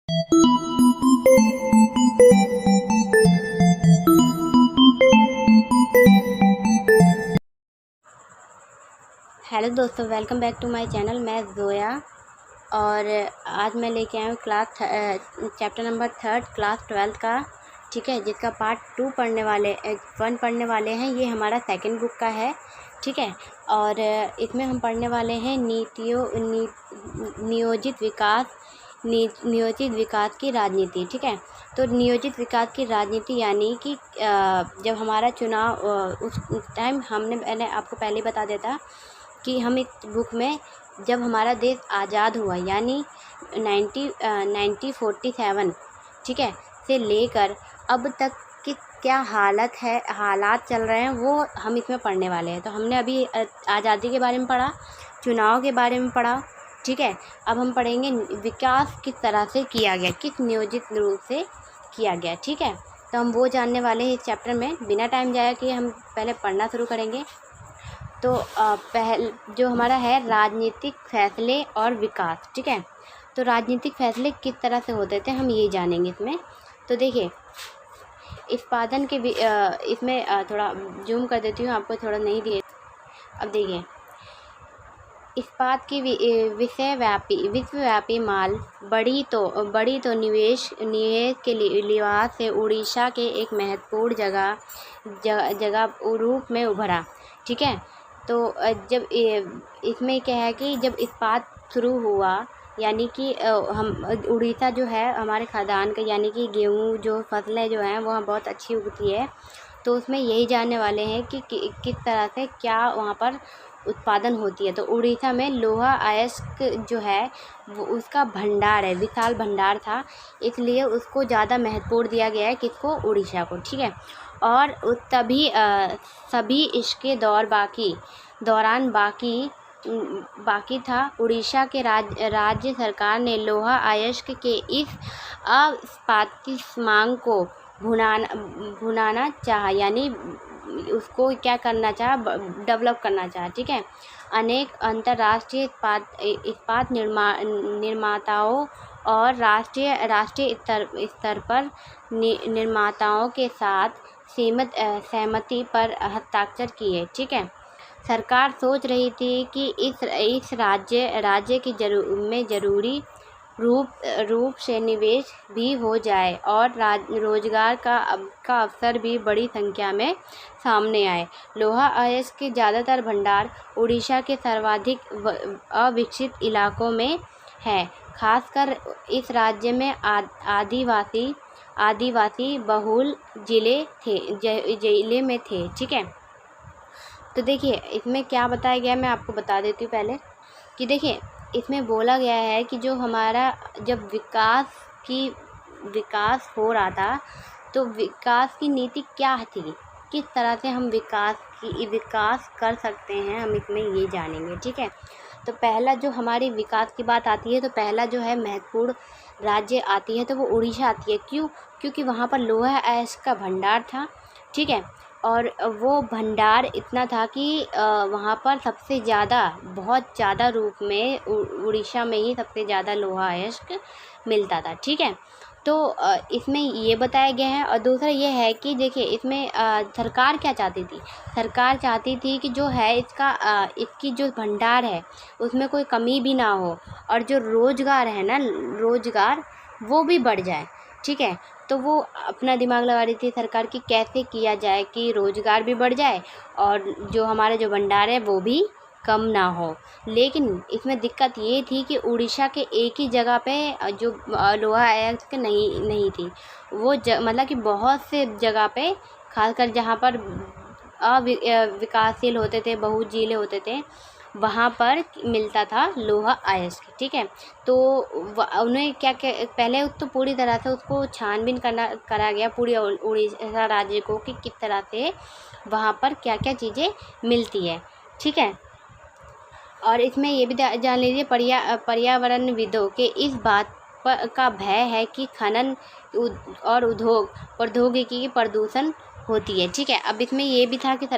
Hello दोस्तों, welcome back to my channel. मैं ज़ोया और आज मैं लेके आया हूँ चैप्टर नंबर 3 क्लास 12 का, ठीक है, जिसका पार्ट 1 पढ़ने वाले हैं। ये हमारा सेकंड बुक का है, ठीक है। और इसमें हम पढ़ने वाले हैं नियोजित विकास की राजनीति, ठीक है। तो नियोजित विकास की राजनीति यानी कि जब हमारा चुनाव उस टाइम मैंने आपको पहले बता देता कि हम इस बुक में जब हमारा देश आज़ाद हुआ यानी 1947, ठीक है, से लेकर अब तक की क्या हालात चल रहे हैं वो हम इसमें पढ़ने वाले हैं। तो हमने अभी आज़ादी के बारे में पढ़ा, चुनाव के बारे में पढ़ा, ठीक है। अब हम पढ़ेंगे विकास किस तरह से किया गया, किस नियोजित रूप से किया गया, ठीक है। तो हम वो जानने वाले हैं इस चैप्टर में। बिना टाइम जाया कि हम पहले पढ़ना शुरू करेंगे। तो जो हमारा है राजनीतिक फैसले और विकास, ठीक है। तो राजनीतिक फैसले किस तरह से होते थे हम ये जानेंगे इसमें। तो देखिए, उत्पादन के इसमें थोड़ा जूम कर देती हूँ, आपको थोड़ा नहीं दिए। अब देखिए, इस्पात की विश्वव्यापी माल बढ़ी तो निवेश के लिहाज से उड़ीसा के एक महत्वपूर्ण जगह रूप में उभरा, ठीक है। तो जब इसमें क्या है कि जब इस्पात शुरू हुआ यानी कि हम उड़ीसा जो है हमारे खाद्यान्न का यानी कि गेहूँ जो फसलें जो हैं वहाँ बहुत अच्छी उगती है। तो उसमें यही जानने वाले हैं कि किस तरह से क्या वहाँ पर उत्पादन होती है। तो उड़ीसा में लोहा अयस्क जो है वो उसका भंडार है, विशाल भंडार था, इसलिए उसको ज़्यादा महत्वपूर्ण दिया गया है, किसको, उड़ीसा को, ठीक है। और सभी इसके दौरान बाकी था। उड़ीसा के राज्य सरकार ने लोहा अयस्क के इस आपातिक मांग को भुनाना चाहा, यानी उसको क्या करना चाहा, डेवलप करना चाहा, ठीक है। अनेक अंतर्राष्ट्रीय इस्पात निर्माताओं और राष्ट्रीय स्तर पर निर्माताओं के साथ सहमति पर हस्ताक्षर किए, ठीक है। सरकार सोच रही थी कि इस राज्य की जरूरी रूप से निवेश भी हो जाए और रोजगार का अवसर भी बड़ी संख्या में सामने आए। लोहा अयस्क के ज़्यादातर भंडार उड़ीसा के सर्वाधिक अविकसित इलाकों में है, खासकर इस राज्य में आदिवासी बहुल जिले में थे, ठीक है। तो देखिए, इसमें क्या बताया गया मैं आपको बता देती हूँ पहले कि देखिए, इसमें बोला गया है कि जो हमारा जब विकास हो रहा था तो विकास की नीति क्या थी, किस तरह से हम विकास कर सकते हैं, हम इसमें ये जानेंगे, ठीक है। तो पहला जो हमारी विकास की बात आती है तो पहला जो है महत्वपूर्ण राज्य आती है तो वो उड़ीसा आती है। क्यों? क्योंकि वहाँ पर लोहा अयस्क का भंडार था, ठीक है। और वो भंडार इतना था कि वहाँ पर सबसे ज़्यादा बहुत ज़्यादा रूप में उड़ीसा में ही सबसे ज़्यादा लोहा अयस्क मिलता था, ठीक है। तो इसमें ये बताया गया है। और दूसरा ये है कि देखिए, इसमें सरकार क्या चाहती थी, सरकार चाहती थी कि जो है इसकी जो भंडार है उसमें कोई कमी भी ना हो और जो रोज़गार है ना, रोज़गार वो भी बढ़ जाए, ठीक है। तो वो अपना दिमाग लगा रही थी सरकार की कैसे किया जाए कि रोज़गार भी बढ़ जाए और जो हमारा जो भंडार है वो भी कम ना हो। लेकिन इसमें दिक्कत ये थी कि उड़ीसा के एक ही जगह पे जो लोहा अयस्क नहीं थी, वो मतलब कि बहुत से जगह पे, खासकर जहाँ पर विकासशील होते थे, बहुत जिले होते थे, वहाँ पर मिलता था लोहा अयस्क, ठीक है। तो उन्हें क्या पहले तो पूरी तरह से उसको छानबीन करा गया पूरी उड़ीसा राज्य को कि किस तरह से वहाँ पर क्या क्या चीज़ें मिलती है, ठीक है। और इसमें ये भी जान लीजिए, पर्यावरणविदों के इस बात का भय है कि खनन और उद्योग प्रौद्योगिकी की प्रदूषण होती है, ठीक है। अब इसमें ये भी था कि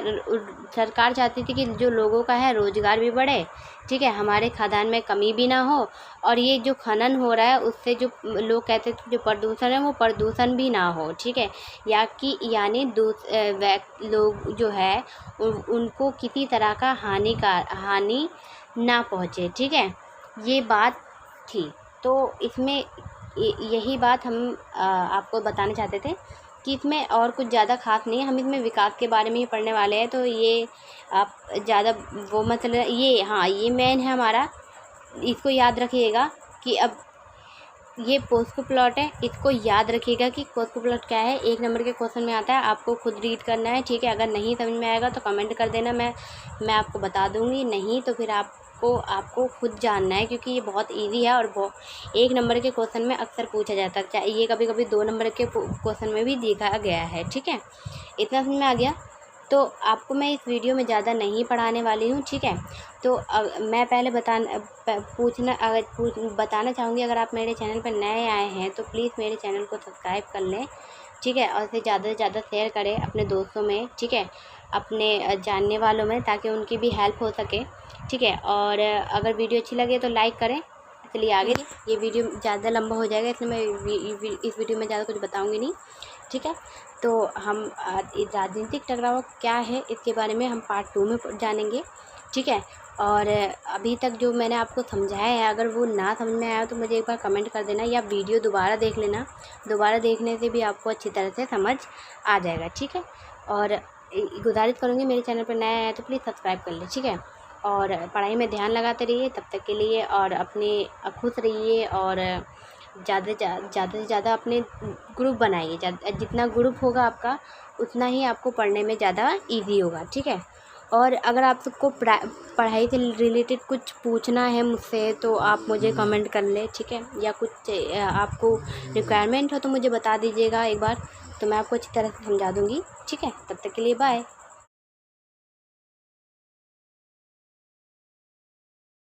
सरकार चाहती थी कि जो लोगों का है रोज़गार भी बढ़े, ठीक है, हमारे खाद्यान्न में कमी भी ना हो, और ये जो खनन हो रहा है उससे जो लोग कहते थे जो प्रदूषण है वो प्रदूषण भी ना हो, ठीक है, यानी लोग जो है उनको किसी तरह का हानि ना पहुँचे, ठीक है, ये बात थी। तो इसमें यही बात हम आपको बताना चाहते थे कि इसमें और कुछ ज़्यादा ख़ास नहीं है, हम इसमें विकास के बारे में ही पढ़ने वाले हैं। तो ये आप ज़्यादा वो मतलब ये, हाँ, ये मेन है हमारा, इसको याद रखिएगा कि अब ये पोस्को प्लॉट है, इसको याद रखिएगा कि पोस्को प्लॉट क्या है। 1 नंबर के क्वेश्चन में आता है, आपको खुद रीड करना है, ठीक है। अगर नहीं समझ में आएगा तो कमेंट कर देना, मैं आपको बता दूँगी, नहीं तो फिर आपको खुद जानना है, क्योंकि ये बहुत इजी है और 1 नंबर के क्वेश्चन में अक्सर पूछा जाता है, ये कभी कभी 2 नंबर के क्वेश्चन में भी देखा गया है, ठीक है। इतना समझ में आ गया। तो आपको मैं इस वीडियो में ज़्यादा नहीं पढ़ाने वाली हूँ, ठीक है। तो मैं पहले बताना चाहूँगी, अगर आप मेरे चैनल पर नए आए हैं तो प्लीज़ मेरे चैनल को सब्सक्राइब कर लें, ठीक है, और इसे ज़्यादा से ज़्यादा शेयर करें अपने दोस्तों में, ठीक है, अपने जानने वालों में, ताकि उनकी भी हेल्प हो सके, ठीक है। और अगर वीडियो अच्छी लगे तो लाइक करें। चलिए आगे, ये वीडियो ज़्यादा लंबा हो जाएगा, इसलिए मैं इस वीडियो में ज़्यादा कुछ बताऊँगी नहीं, ठीक है। तो हम राजनीतिक टकराव क्या है इसके बारे में हम पार्ट 2 में जानेंगे, ठीक है। और अभी तक जो मैंने आपको समझाया है, अगर वो ना समझ में आया तो मुझे एक बार कमेंट कर देना, या वीडियो दोबारा देख लेना, दोबारा देखने से भी आपको अच्छी तरह से समझ आ जाएगा, ठीक है। और गुजारिश करूँगी, मेरे चैनल पर नया आया तो प्लीज़ सब्सक्राइब कर लें, ठीक है। और पढ़ाई में ध्यान लगाते रहिए तब तक के लिए, और अपने खुश रहिए, और ज़्यादा से ज़्यादा अपने ग्रुप बनाइए, जितना ग्रुप होगा आपका उतना ही आपको पढ़ने में ज़्यादा इजी होगा, ठीक है। और अगर आप सबको पढ़ाई से रिलेटेड कुछ पूछना है मुझसे तो आप मुझे कमेंट कर लें, ठीक है, या कुछ आपको रिक्वायरमेंट हो तो मुझे बता दीजिएगा एक बार, तो मैं आपको अच्छी तरह से समझा दूँगी, ठीक है। तब तक के लिए बाय।